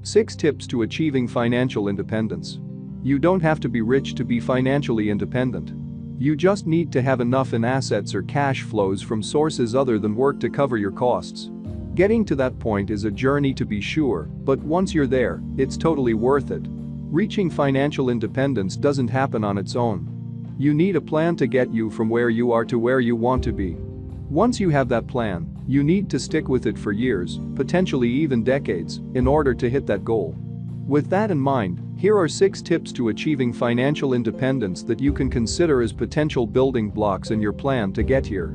6 Tips to Achieving Financial Independence. You don't have to be rich to be financially independent. You just need to have enough in assets or cash flows from sources other than work to cover your costs. Getting to that point is a journey to be sure, but once you're there, it's totally worth it. Reaching financial independence doesn't happen on its own. You need a plan to get you from where you are to where you want to be. Once you have that plan, you need to stick with it for years, potentially even decades, in order to hit that goal. With that in mind, here are 6 tips to achieving financial independence that you can consider as potential building blocks in your plan to get here.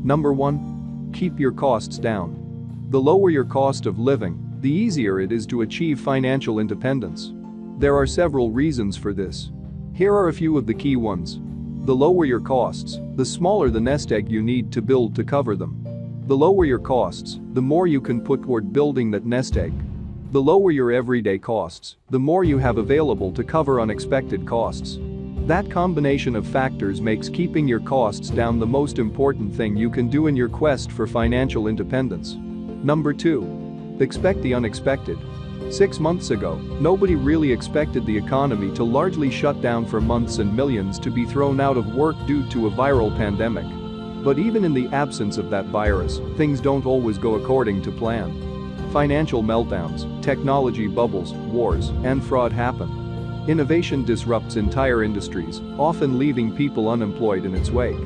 Number 1. Keep your costs down. The lower your cost of living, the easier it is to achieve financial independence. There are several reasons for this. Here are a few of the key ones. The lower your costs, the smaller the nest egg you need to build to cover them. The lower your costs, the more you can put toward building that nest egg. The lower your everyday costs, the more you have available to cover unexpected costs. That combination of factors makes keeping your costs down the most important thing you can do in your quest for financial independence. Number 2. Expect the unexpected. 6 months ago, nobody really expected the economy to largely shut down for months and millions to be thrown out of work due to a viral pandemic. But even in the absence of that virus, things don't always go according to plan. Financial meltdowns, technology bubbles, wars, and fraud happen. Innovation disrupts entire industries, often leaving people unemployed in its wake.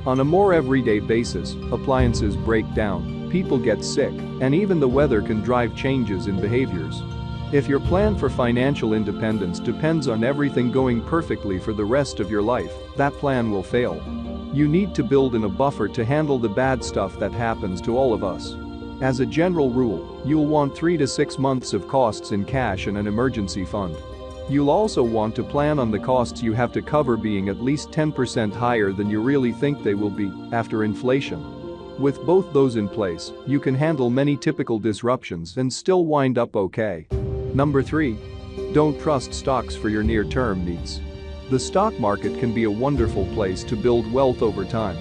On a more everyday basis, appliances break down, people get sick, and even the weather can drive changes in behaviors. If your plan for financial independence depends on everything going perfectly for the rest of your life, that plan will fail. You need to build in a buffer to handle the bad stuff that happens to all of us. As a general rule, you'll want 3 to 6 months of costs in cash and an emergency fund. You'll also want to plan on the costs you have to cover being at least 10% higher than you really think they will be after inflation. With both those in place, you can handle many typical disruptions and still wind up okay. Number 3. Don't trust stocks for your near-term needs. The stock market can be a wonderful place to build wealth over time.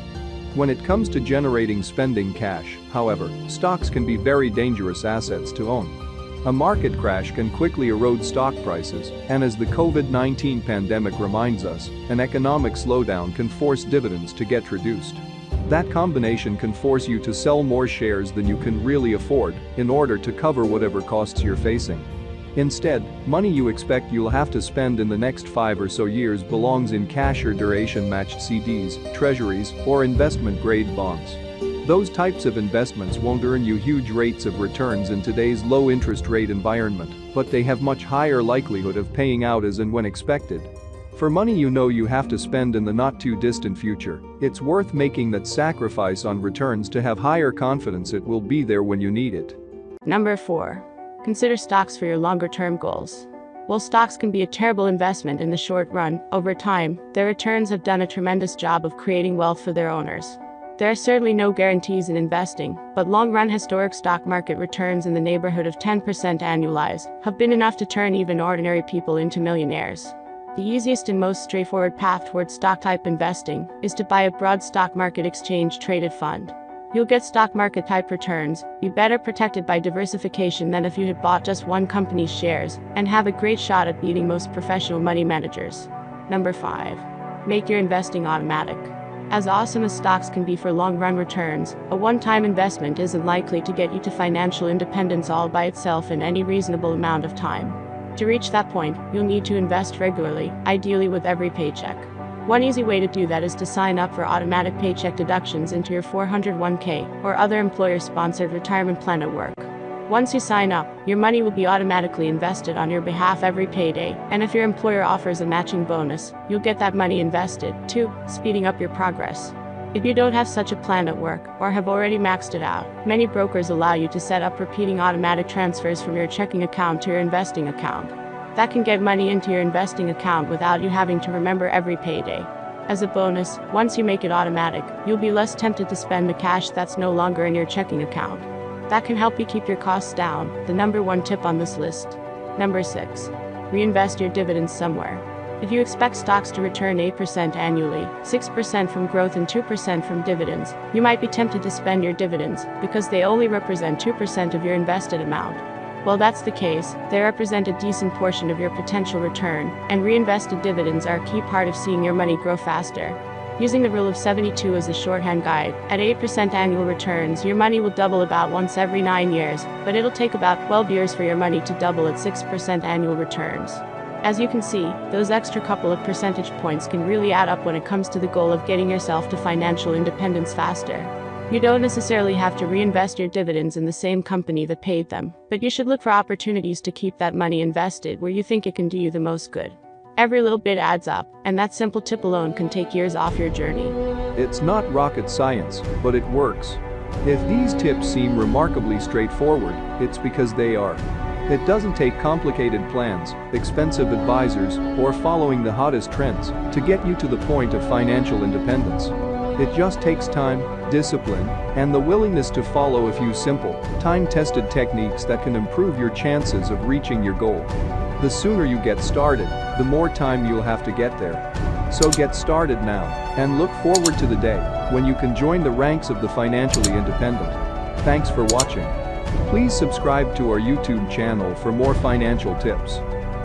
When it comes to generating spending cash, however, stocks can be very dangerous assets to own. A market crash can quickly erode stock prices, and as the COVID-19 pandemic reminds us, an economic slowdown can force dividends to get reduced. That combination can force you to sell more shares than you can really afford in order to cover whatever costs you're facing. Instead, money you expect you'll have to spend in the next 5 or so years belongs in cash or duration-matched CDs, treasuries, or investment-grade bonds. Those types of investments won't earn you huge rates of returns in today's low-interest rate environment, but they have much higher likelihood of paying out as and when expected. For money you know you have to spend in the not-too-distant future, it's worth making that sacrifice on returns to have higher confidence it will be there when you need it. Number 4. Consider stocks for your longer-term goals. While stocks can be a terrible investment in the short run, over time, their returns have done a tremendous job of creating wealth for their owners. There are certainly no guarantees in investing, but long-run historic stock market returns in the neighborhood of 10% annualized have been enough to turn even ordinary people into millionaires. The easiest and most straightforward path towards stock-type investing is to buy a broad stock market exchange-traded fund. You'll get stock market type returns, be better protected by diversification than if you had bought just one company's shares, and have a great shot at beating most professional money managers. Number 5. Make your investing automatic. As awesome as stocks can be for long-run returns, a one-time investment isn't likely to get you to financial independence all by itself in any reasonable amount of time. To reach that point, you'll need to invest regularly, ideally with every paycheck. One easy way to do that is to sign up for automatic paycheck deductions into your 401k or other employer-sponsored retirement plan at work. Once you sign up, your money will be automatically invested on your behalf every payday, and if your employer offers a matching bonus, you'll get that money invested, too, speeding up your progress. If you don't have such a plan at work, or have already maxed it out, many brokers allow you to set up repeating automatic transfers from your checking account to your investing account. That can get money into your investing account without you having to remember every payday. As a bonus, once you make it automatic, you'll be less tempted to spend the cash that's no longer in your checking account. That can help you keep your costs down, the number 1 tip on this list. Number 6. Reinvest your dividends somewhere. If you expect stocks to return 8% annually, 6% from growth and 2% from dividends, you might be tempted to spend your dividends because they only represent 2% of your invested amount. Well, that's the case, they represent a decent portion of your potential return, and reinvested dividends are a key part of seeing your money grow faster. Using the rule of 72 as a shorthand guide, at 8% annual returns, your money will double about once every 9 years, but it'll take about 12 years for your money to double at 6% annual returns. As you can see, those extra couple of percentage points can really add up when it comes to the goal of getting yourself to financial independence faster. You don't necessarily have to reinvest your dividends in the same company that paid them, but you should look for opportunities to keep that money invested where you think it can do you the most good. Every little bit adds up, and that simple tip alone can take years off your journey. It's not rocket science, but it works. If these tips seem remarkably straightforward, it's because they are. It doesn't take complicated plans, expensive advisors, or following the hottest trends to get you to the point of financial independence. It just takes time, discipline, and the willingness to follow a few simple, time-tested techniques that can improve your chances of reaching your goal. The sooner you get started, the more time you'll have to get there. So get started now, and look forward to the day when you can join the ranks of the financially independent. Thanks for watching. Please subscribe to our YouTube channel for more financial tips.